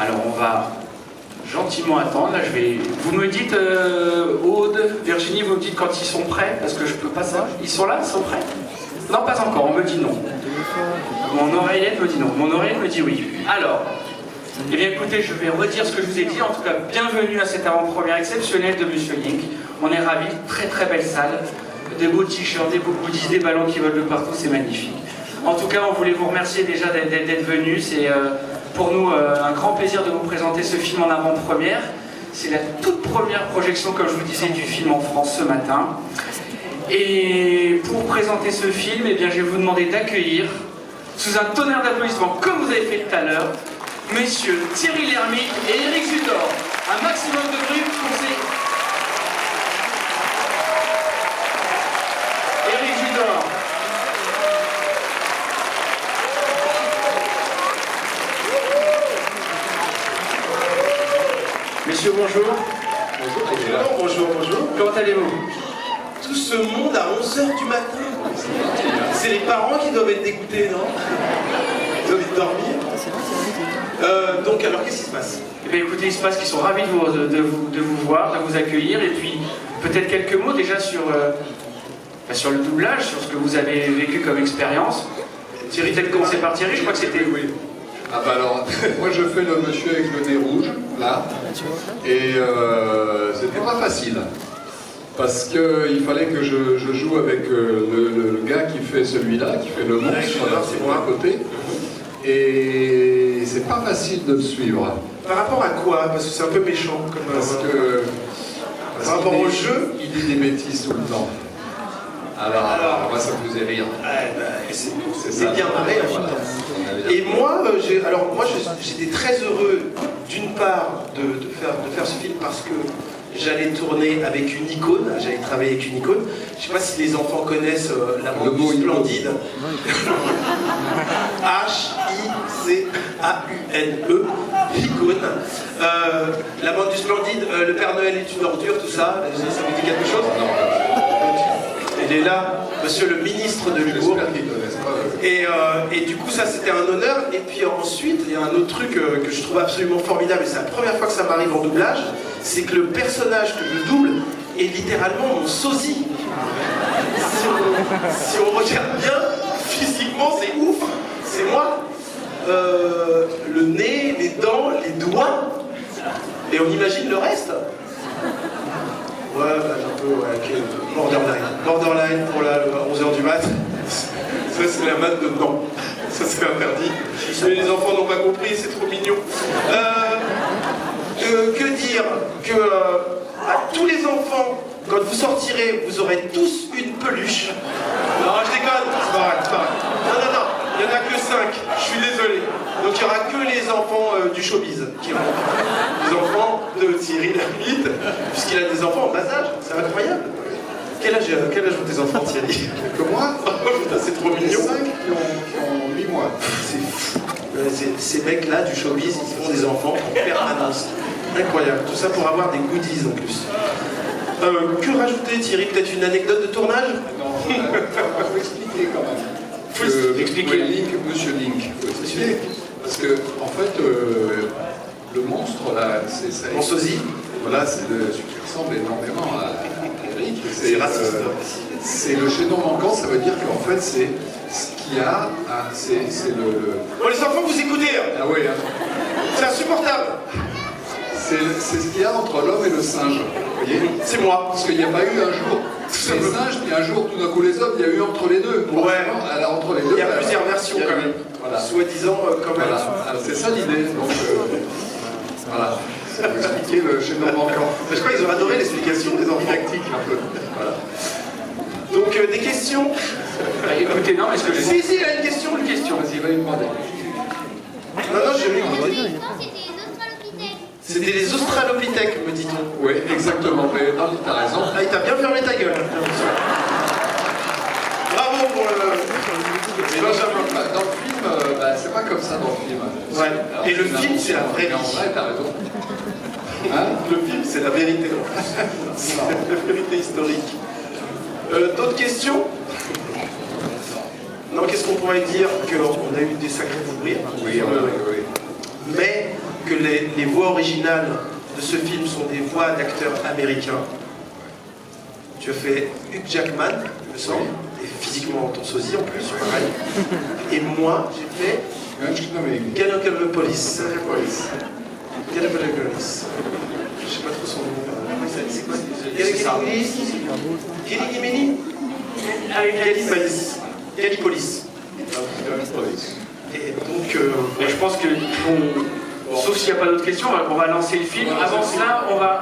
Alors on va gentiment attendre. Là, vous me dites, Aude, Virginie, vous me dites quand ils sont prêts, parce que je peux pas savoir. Ils sont là, ils sont prêts? Non, pas encore, on me dit non. Mon oreillette me dit non, mon oreillette me dit oui. Alors, eh bien écoutez, je vais redire ce que je vous ai dit. En tout cas, bienvenue à cette avant-première exceptionnelle de Monsieur Link. On est ravis, très très belle salle. Des beaux t-shirts, des beaux goodies, des ballons qui volent de partout, c'est magnifique. En tout cas, on voulait vous remercier déjà d'être venus. C'est pour nous un grand plaisir de vous présenter ce film en avant-première. C'est la toute première projection, comme je vous disais, du film en France ce matin. Et pour présenter ce film, eh bien, je vais vous demander d'accueillir, sous un tonnerre d'applaudissements, comme vous avez fait tout à l'heure, messieurs Thierry Lhermitte et Éric Judor. Un maximum de bruit pour ces... Éric Judor. Messieurs, bonjour. Bonjour, bonjour, bonjour. Comment allez-vous? Tout ce monde à 11h du matin. C'est les parents qui doivent être dégoûtés, non? Ils doivent dormir. Donc, alors, qu'est-ce qui se passe? Eh bien, écoutez, il se passe qu'ils sont ravis de vous voir, de vous accueillir, et puis peut-être quelques mots déjà sur le doublage, sur ce que vous avez vécu comme expérience. Thierry, peut-être commencer par Thierry, je crois que c'était... Oui. Ah bah alors, moi je fais le monsieur avec le nez rouge, là, et c'était pas facile, parce qu'il fallait que je joue avec le gars qui fait celui-là, qui fait le monstre, c'est moi à côté, et c'est pas facile de le suivre. Par rapport à quoi? Parce que c'est un peu méchant. Parce par rapport au jeu, il dit des bêtises tout le temps. Alors moi ça me faisait rire. C'est bien marré en même temps. Et moi, j'étais très heureux d'une part de faire ce film parce que j'allais tourner avec une icône, j'allais travailler avec une icône. Je ne sais pas si les enfants connaissent la bande du Splendide. H-I-C-A-U-N-E, icône. La bande du Splendide, le Père Noël est une ordure, tout ça, ça vous dit quelque chose? Il est là, monsieur le ministre de l'humour. Et du coup, ça c'était un honneur. Et puis ensuite, il y a un autre truc que je trouve absolument formidable, et c'est la première fois que ça m'arrive en doublage, c'est que le personnage que je double est littéralement mon sosie. Si on regarde bien, physiquement, c'est ouf. C'est moi. Le nez, les dents, les doigts. Et on imagine le reste. Ouais, un peu, okay. Borderline pour la 11h du mat. Ça, c'est la mat de non. Ça, c'est interdit. Mais les enfants n'ont pas compris, c'est trop mignon. Que dire? Que à tous les enfants, quand vous sortirez, vous aurez tous une peluche. Non, je déconne, c'est pas vrai, c'est pas vrai. Non, il n'y en a que 5, je suis désolé. Donc il n'y aura que les enfants du showbiz qui vont. Les enfants de Thierry Lhermitte, puisqu'il a des enfants en bas âge, c'est incroyable. Quel âge ont tes enfants, Thierry? Que moi? C'est trop mignon. 5 qui ont 8 mois. C'est fou. Ces mecs-là du showbiz, ils font des enfants en permanence. Incroyable. Tout ça pour avoir des goodies en plus. Que rajouter, Thierry? Peut-être une anecdote de tournage? Non, il faut expliquer quand même. Faut expliquer. Monsieur Link, faut expliquer. Parce que, en fait, le monstre, là, c'est ça. Mon sosie. Voilà, c'est celui qui ressemble énormément à Eric. C'est raciste. C'est le chaînon manquant, ça veut dire qu'en fait, c'est ce qu'il y a, c'est le... Bon, les enfants, vous écoutez. Ah oui, hein. C'est insupportable. C'est ce qu'il y a entre l'homme et le singe, vous voyez? C'est moi. Parce qu'il n'y a pas eu un jour les singes, puis un jour, tout d'un coup, les hommes, il y a eu entre les deux. Ouais. Alors, entre les deux, Il y a plusieurs versions quand même. Voilà. Soi-disant quand même. Voilà. C'est ça l'idée. Donc, voilà. Ça peut expliquer le chaînon manquant. Je crois qu'ils ont adoré l'explication des enfants. Didactique, un peu. Voilà. Donc, des questions? Écoutez, non, est-ce que je... Si, il a une question. Vas-y, va lui demander. Non, je vais écouter. C'était les Australopithèques, me dit-on. Oui, exactement. Mais non, t'as raison. Ah, il t'a bien fermé ta gueule. Bravo pour le... Mais dans le film, c'est pas comme ça dans le film. Ouais. Alors, et le film, c'est la vraie vie. En vrai, t'as raison. Hein? Le film, c'est la vérité. C'est la vérité historique. D'autres questions? Non, qu'est-ce qu'on pourrait dire? Qu'on a eu des sacrés fous rires. Oui. Mais que les voix originales de ce film sont des voix d'acteurs américains. Tu as fait Hugh Jackman, il me semble, et physiquement ton sosie en plus, pareil. Et moi, j'ai fait Gallipolis. Gallipolis. Je sais pas trop son nom. C'est quoi? Gallipolis. Gallipolis. Et donc, Et je pense que, sauf s'il n'y a pas d'autres questions, on va lancer le film. Avant cela, on va